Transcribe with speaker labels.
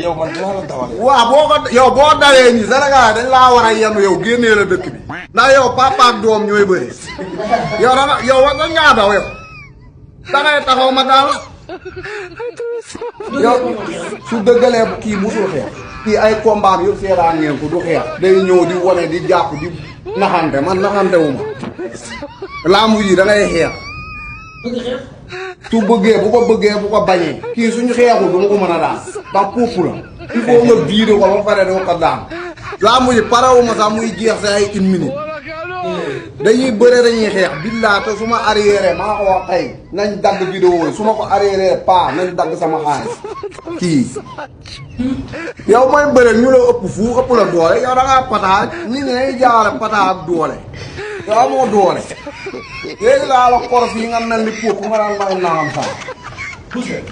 Speaker 1: yow man dinaa la dawal.
Speaker 2: waaw boo ko yow boo dawee nii Sénégal dañ laa war a yem yow génnee la dëkk bi ndax yow papa ak doom ñooy bëri yow danga yow war ngaa daw yow dangay taxaw ma daal yow su dëggalee bu kii musul xeex kii ay combat yëpp seetaan ngeen ko du xeex day ñëw di wane di jàpp di naxante man naxante wu ma laamu ji da ngay xeex su bëggee bu ko bëggee bu ko bañee kii suñu xeexul du ma ko mën a daan ndax puupu la il faut nga viide ko ba pare doo ko daan laamu ji parawuma sax muy jeex sa ay une minute dañuy bëre dañuy xeex billaa te su ma arrière maa ko wax tey nañ dagg vidéo yi su ma ko arrière pas nañ dagg sama xaalis kii yow mooy bëre ñu la ëpp fu ëpp la doole yow da ngaa pataa nit ñi ngay jaawale pataa ak doole yow amoo doole léegi laa la kor fii nga mel ni puuk nga daan may naam sax
Speaker 3: Boucher.